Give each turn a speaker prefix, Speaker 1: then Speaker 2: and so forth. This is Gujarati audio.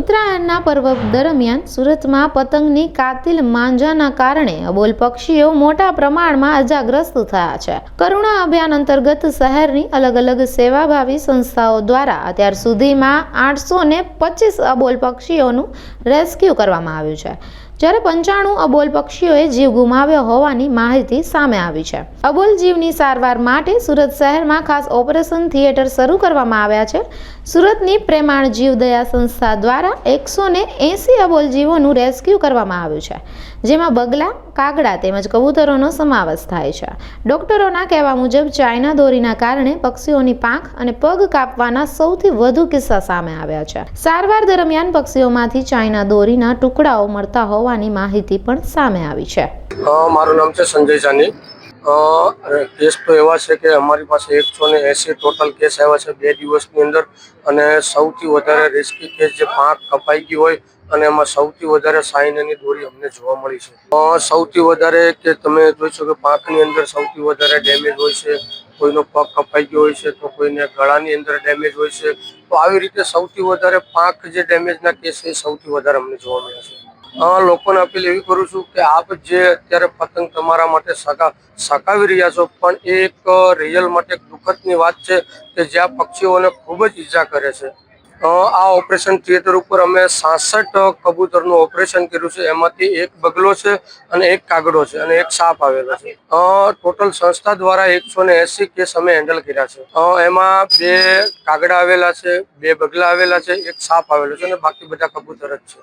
Speaker 1: ઉત્તરાયણના પર્વ દરમિયાન સુરતમાં પતંગની કાતિલ માંજાના કારણે અબોલ પક્ષીઓ મોટા પ્રમાણમાં અજાગ્રસ્ત થયા છે. કરુણા અભિયાન અંતર્ગત શહેરની અલગ અલગ સેવાભાવી સંસ્થાઓ દ્વારા અત્યાર સુધીમાં 825 અબોલ પક્ષીઓનું રેસ્ક્યુ કરવામાં આવ્યું છે, જ્યારે 95 અબોલ પક્ષીઓએ જીવ ગુમાવ્યો હોવાની માહિતી સામે આવી છે. અબોલ જીવની સારવાર માટે સુરત શહેરમાં ખાસ ઓપરેશન થિયેટર શરૂ કરવામાં આવ્યા છે. સુરતની પ્રેમાળ જીવદયા સંસ્થા દ્વારા 180 અબોલ જીવોનું રેસ્ક્યુ કરવામાં આવ્યું છે, જેમાં બગલા, કાગડા તેમજ કબૂતરોનો સમાવેશ થાય છે. ડોક્ટરોના કહેવા મુજબ ચાઇના દોરીના કારણે પક્ષીઓની પાંખ અને પગ કાપવાના સૌથી વધુ કિસ્સા સામે આવ્યા છે. સારવાર દરમિયાન પક્ષીઓમાંથી ચાઇના દોરીના ટુકડાઓ મળતા હોવાની માહિતી પણ સામે આવી છે.
Speaker 2: મારું નામ છે સંજય જાની. કેસ તો એવા છે કે અમારી પાસે 180 ટોટલ કેસ આવ્યા છે 2 દિવસની અંદર, અને સૌથી વધારે રિસ્કી કેસ જે પાંખ કપાઈ ગઈ હોય અને એમાં સૌથી વધારે સાઇનની દોરી અમને જોવા મળી છે. સૌથી વધારે કે તમે જોઈ શકો પાંખની અંદર સૌથી વધારે ડેમેજ હોય છે, કોઈનો પગ કપાઈ ગયો હોય છે તો કોઈને ગળાની અંદર ડેમેજ હોય છે. તો આવી રીતે સૌથી વધારે પાંખ જે ડેમેજના કેસ છે સૌથી વધારે અમને જોવા મળ્યા છે. લોકોને અપીલ એવી કરું છું કે આપ જે અત્યારે પતંગ તમારા માટે સકાવી રહ્યા છો, પણ એ એક રિયલ માટે દુઃખદની વાત છે કે જ્યાં પક્ષીઓને ખૂબ જ ઈજા કરે છે. આ ઓપરેશન થિયેટર ઉપર અમે 66 કબૂતરનું ઓપરેશન કર્યું છે. એમાંથી એક બગલો છે અને એક કાગડો છે અને એક સાપ આવેલો છે. ટોટલ સંસ્થા દ્વારા 180 કેસ અમે હેન્ડલ કર્યા છે. એમાં 2 કાગડા આવેલા છે, 2 બગલા આવેલા છે, એક સાપ આવેલો છે અને બાકી બધા કબૂતર જ છે.